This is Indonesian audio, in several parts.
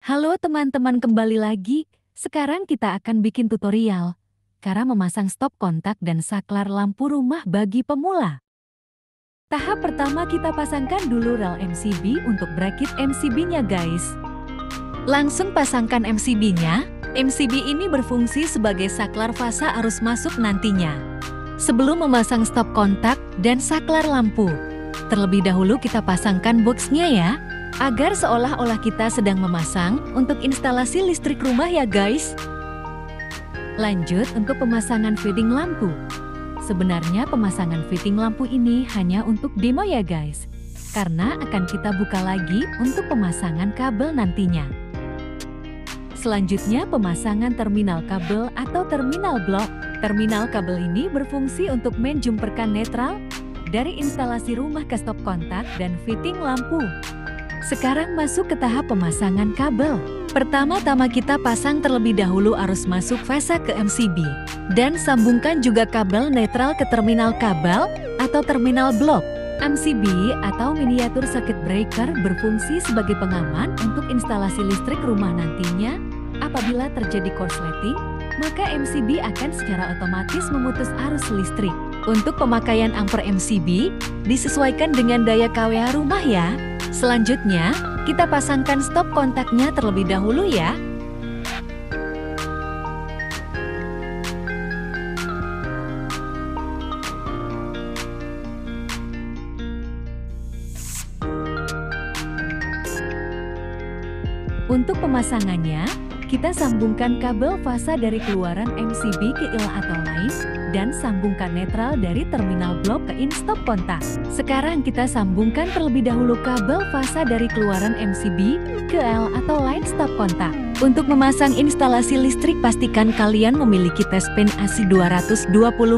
Halo teman-teman, kembali lagi. Sekarang kita akan bikin tutorial cara memasang stop kontak dan saklar lampu rumah bagi pemula. Tahap pertama, kita pasangkan dulu rel MCB untuk brakit MCB-nya guys. Langsung pasangkan MCB-nya. MCB ini berfungsi sebagai saklar fasa arus masuk nantinya. Sebelum memasang stop kontak dan saklar lampu, terlebih dahulu kita pasangkan boxnya ya, agar seolah-olah kita sedang memasang untuk instalasi listrik rumah ya guys. Lanjut untuk pemasangan fitting lampu. Sebenarnya pemasangan fitting lampu ini hanya untuk demo ya guys, karena akan kita buka lagi untuk pemasangan kabel nantinya. Selanjutnya pemasangan terminal kabel atau terminal blok. Terminal kabel ini berfungsi untuk menjumperkan netral dari instalasi rumah ke stop kontak dan fitting lampu. Sekarang masuk ke tahap pemasangan kabel. Pertama-tama kita pasang terlebih dahulu arus masuk fasa ke MCB. Dan sambungkan juga kabel netral ke terminal kabel atau terminal blok. MCB atau miniatur circuit breaker berfungsi sebagai pengaman untuk instalasi listrik rumah nantinya. Apabila terjadi korsleting, maka MCB akan secara otomatis memutus arus listrik. Untuk pemakaian ampere MCB, disesuaikan dengan daya kWh rumah ya. Selanjutnya, kita pasangkan stop kontaknya terlebih dahulu ya. Untuk pemasangannya, kita sambungkan kabel fasa dari keluaran MCB ke IL atau line, dan sambungkan netral dari terminal blok ke in stop kontak. Sekarang kita sambungkan terlebih dahulu kabel fasa dari keluaran MCB ke L atau line stop kontak. Untuk memasang instalasi listrik, pastikan kalian memiliki test pin AC 220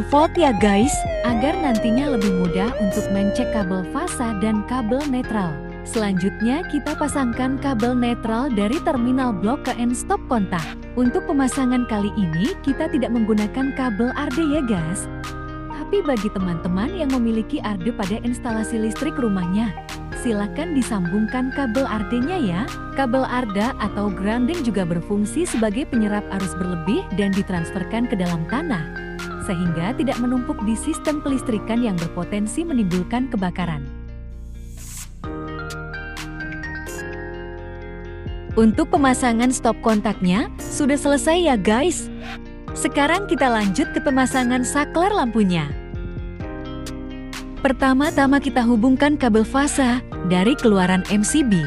volt ya guys, agar nantinya lebih mudah untuk mencek kabel fasa dan kabel netral. Selanjutnya kita pasangkan kabel netral dari terminal blok ke end stop kontak. Untuk pemasangan kali ini kita tidak menggunakan kabel ARDE ya guys. Tapi bagi teman-teman yang memiliki ARDE pada instalasi listrik rumahnya, silakan disambungkan kabel ARDE-nya ya. Kabel ARDE atau grounding juga berfungsi sebagai penyerap arus berlebih dan ditransferkan ke dalam tanah, sehingga tidak menumpuk di sistem kelistrikan yang berpotensi menimbulkan kebakaran. Untuk pemasangan stop kontaknya sudah selesai ya guys. Sekarang kita lanjut ke pemasangan saklar lampunya. Pertama-tama kita hubungkan kabel fasa dari keluaran MCB.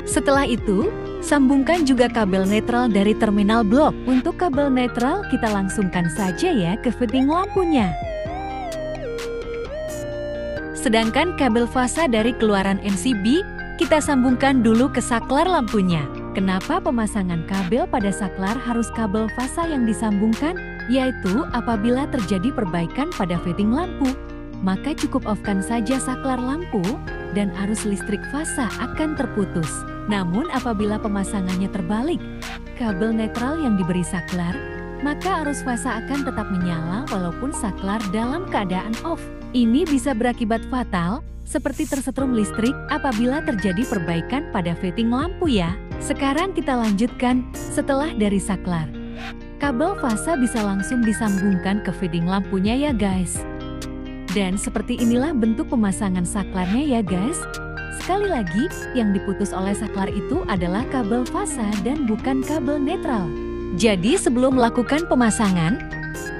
Setelah itu, sambungkan juga kabel netral dari terminal blok. Untuk kabel netral kita langsungkan saja ya ke fitting lampunya. Sedangkan kabel fasa dari keluaran MCB kita sambungkan dulu ke saklar lampunya. Kenapa pemasangan kabel pada saklar harus kabel fasa yang disambungkan? Yaitu apabila terjadi perbaikan pada fitting lampu, maka cukup off-kan saja saklar lampu dan arus listrik fasa akan terputus. Namun apabila pemasangannya terbalik, kabel netral yang diberi saklar, maka arus fasa akan tetap menyala walaupun saklar dalam keadaan off. Ini bisa berakibat fatal, seperti tersetrum listrik apabila terjadi perbaikan pada fitting lampu ya. Sekarang kita lanjutkan setelah dari saklar. Kabel fasa bisa langsung disambungkan ke fitting lampunya ya guys. Dan seperti inilah bentuk pemasangan saklarnya ya guys. Sekali lagi, yang diputus oleh saklar itu adalah kabel fasa dan bukan kabel netral. Jadi sebelum melakukan pemasangan,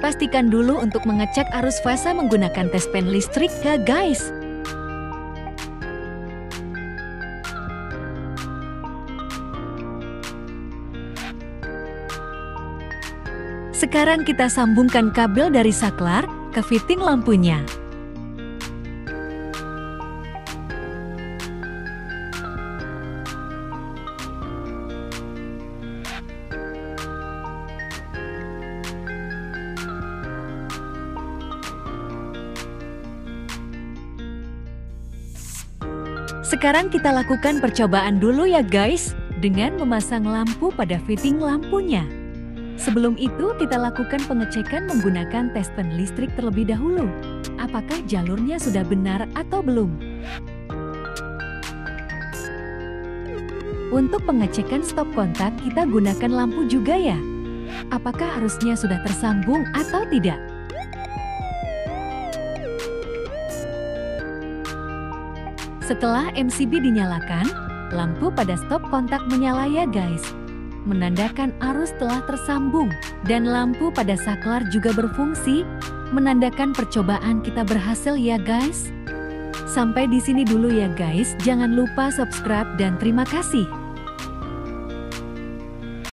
pastikan dulu untuk mengecek arus fasa menggunakan tes pen listrik ya guys. Sekarang kita sambungkan kabel dari saklar ke fitting lampunya. Sekarang kita lakukan percobaan dulu ya guys, dengan memasang lampu pada fitting lampunya. Sebelum itu kita lakukan pengecekan menggunakan tes pen listrik terlebih dahulu. Apakah jalurnya sudah benar atau belum? Untuk pengecekan stop kontak kita gunakan lampu juga ya. Apakah harusnya sudah tersambung atau tidak? Setelah MCB dinyalakan, lampu pada stop kontak menyala ya guys. Menandakan arus telah tersambung. Dan lampu pada saklar juga berfungsi, menandakan percobaan kita berhasil ya guys. Sampai di sini dulu ya guys, jangan lupa subscribe dan terima kasih.